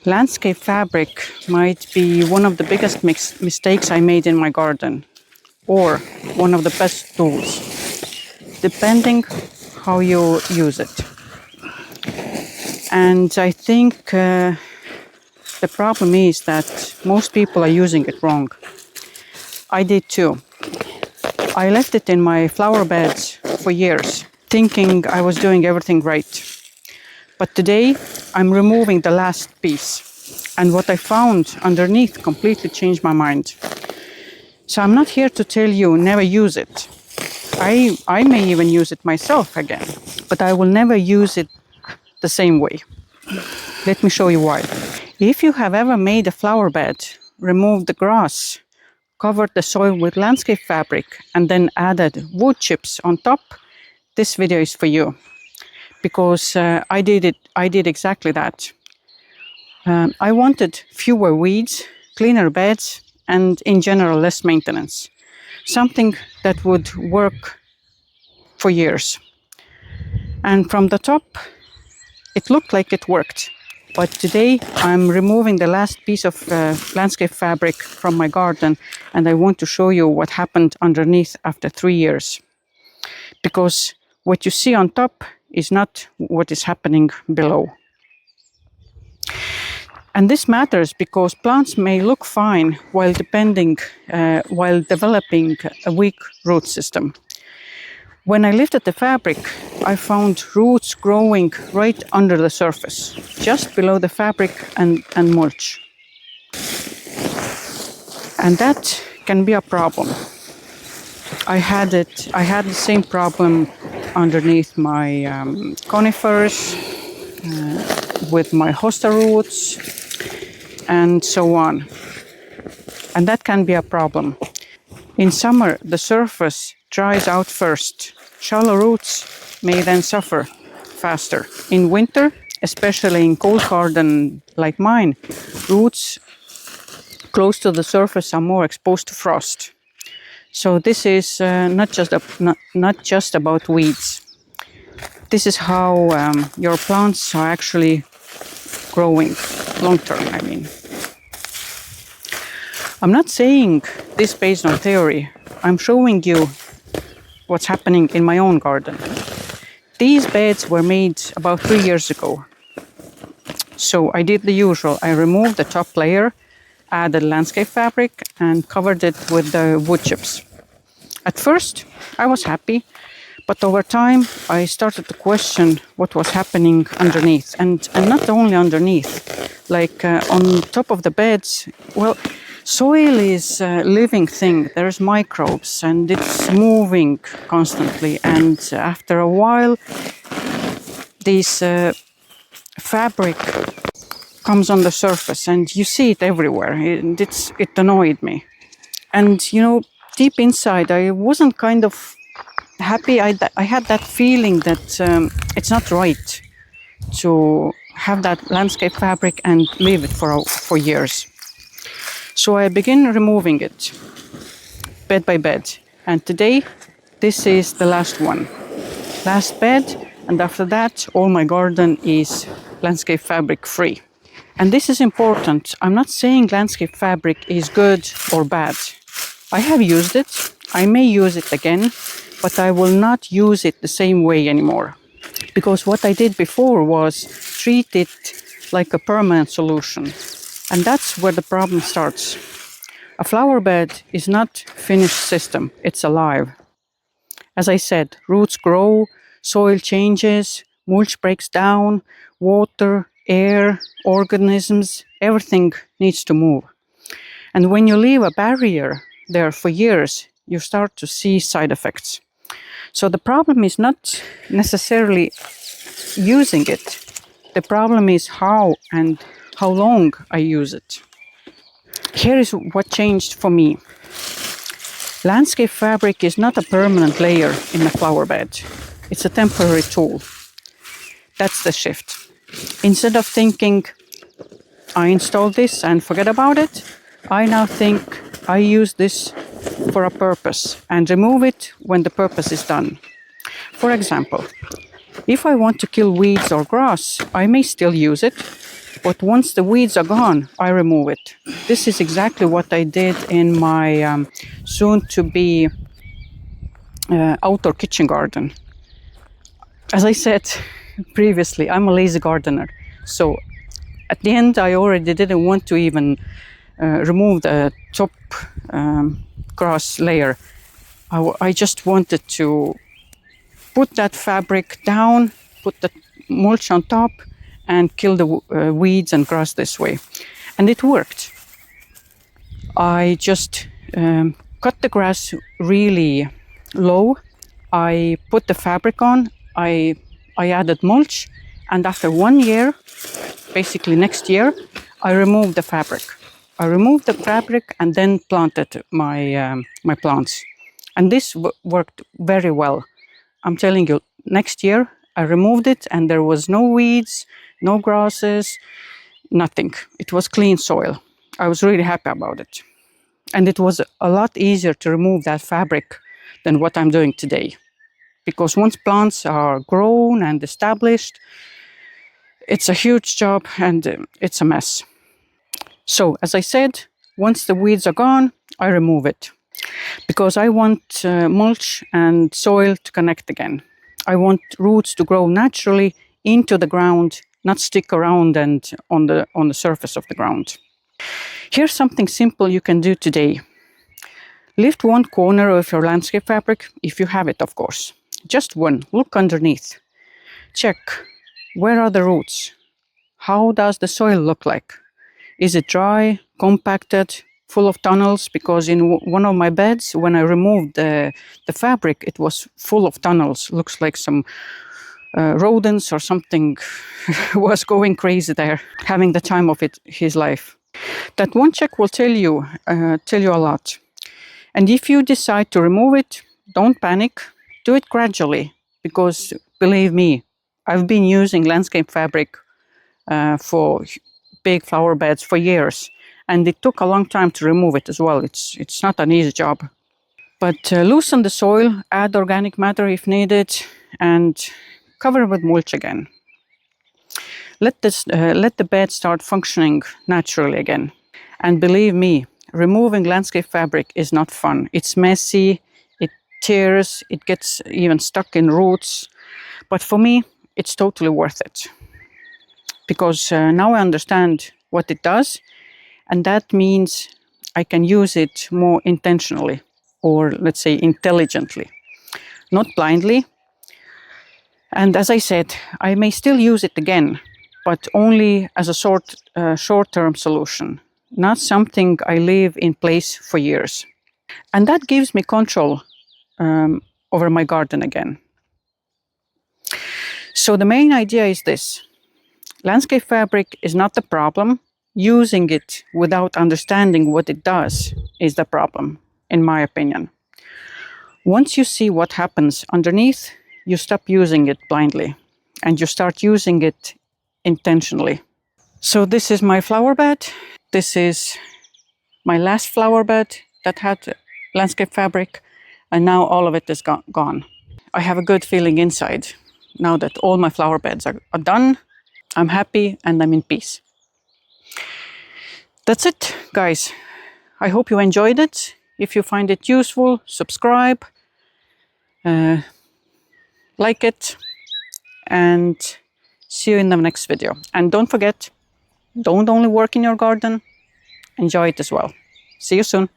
Landscape fabric might be one of the biggest mistakes I made in my garden, or one of the best tools, depending how you use it. And I think the problem is that most people are using it wrong. I did too. I left it in my flower beds for years, thinking I was doing everything right. But today, I'm removing the last piece. And what I found underneath completely changed my mind. So I'm not here to tell you never use it. I may even use it myself again, but I will never use it the same way. Let me show you why. If you have ever made a flower bed, removed the grass, covered the soil with landscape fabric, and then added wood chips on top, this video is for you. Because I did exactly that. I wanted fewer weeds, cleaner beds, and in general less maintenance. Something that would work for years. And from the top, it looked like it worked. But today I'm removing the last piece of landscape fabric from my garden, and I want to show you what happened underneath after 3 years. Because what you see on top is not what is happening below. And this matters because plants may look fine while developing a weak root system. When I lifted the fabric, I found roots growing right under the surface, just below the fabric and mulch. And that can be a problem. I had the same problem underneath my conifers, with my hosta roots, and so on. And that can be a problem. In summer, the surface dries out first. Shallow roots may then suffer faster. In winter, especially in cold garden like mine, roots close to the surface are more exposed to frost. So this is not just about weeds. This is how your plants are actually growing long term, I mean. I'm not saying this based on theory. I'm showing you what's happening in my own garden. These beds were made about 3 years ago. So I did the usual. I removed the top layer, added landscape fabric, and covered it with the wood chips. At first, I was happy, but over time, I started to question what was happening underneath, and not only underneath, like on top of the beds. Well, soil is a living thing. There's microbes, and it's moving constantly. And after a while, this fabric comes on the surface, and you see it everywhere. And it annoyed me. And deep inside, I wasn't kind of happy. I had that feeling that it's not right to have that landscape fabric and leave it for years. So I began removing it bed by bed. And today, this is the last one. Last bed, and after that, all my garden is landscape fabric free. And this is important. I'm not saying landscape fabric is good or bad. I have used it. I may use it again, but I will not use it the same way anymore. Because what I did before was treat it like a permanent solution. And that's where the problem starts. A flower bed is not a finished system, it's alive. As I said, roots grow, soil changes, mulch breaks down, water, air, organisms, everything needs to move. And when you leave a barrier there for years, you start to see side effects. So the problem is not necessarily using it. The problem is how and how long I use it. Here is what changed for me. Landscape fabric is not a permanent layer in a flower bed. It's a temporary tool. That's the shift. Instead of thinking, I installed this and forget about it, I now think I use this for a purpose and remove it when the purpose is done. For example, if I want to kill weeds or grass, I may still use it, But once the weeds are gone, I remove it. This is exactly what I did in my soon-to-be outdoor kitchen garden. As I said previously, I'm a lazy gardener. So at the end, I already didn't want to even remove the top grass layer. I just wanted to put that fabric down, put the mulch on top, and kill the weeds and grass this way. And it worked. I just cut the grass really low. I put the fabric on. I added mulch, and after 1 year, basically next year, I removed the fabric. I removed the fabric and then planted my plants, and this worked very well. I'm telling you, next year I removed it, and there was no weeds, no grasses, nothing. It was clean soil. I was really happy about it. And it was a lot easier to remove that fabric than what I'm doing today. Because once plants are grown and established, it's a huge job and it's a mess. So, as I said, once the weeds are gone, I remove it. Because I want mulch and soil to connect again. I want roots to grow naturally into the ground, not stick around and on the surface of the ground. Here's something simple you can do today. Lift one corner of your landscape fabric, if you have it, of course. Just one. Look underneath. Check. Where are the roots? How does the soil look like? Is it dry, compacted, full of tunnels? Because in one of my beds, when I removed the fabric, it was full of tunnels. Looks like some rodents or something was going crazy there, having the time of his life. That one check will tell you a lot. And if you decide to remove it, don't panic. Do it gradually, because believe me, I've been using landscape fabric for big flower beds for years, and it took a long time to remove it as well. It's not an easy job. But loosen the soil, add organic matter if needed, and cover with mulch again. Let the bed start functioning naturally again. And believe me, removing landscape fabric is not fun. It's messy, it tears, it gets even stuck in roots. But for me, it's totally worth it. Because now I understand what it does, and that means I can use it more intentionally, or let's say intelligently, not blindly. And as I said, I may still use it again, but only as a short-term solution, not something I leave in place for years. And that gives me control over my garden again. So the main idea is this. Landscape fabric is not the problem. Using it without understanding what it does is the problem, in my opinion. Once you see what happens underneath, you stop using it blindly and you start using it intentionally. So this is my flower bed. This is my last flower bed that had landscape fabric, and now all of it is gone. I have a good feeling inside now that all my flower beds are done. I'm happy and I'm in peace. That's it, guys. I hope you enjoyed it. If you find it useful, subscribe, like it, and see you in the next video. And don't forget, don't only work in your garden, enjoy it as well. See you soon.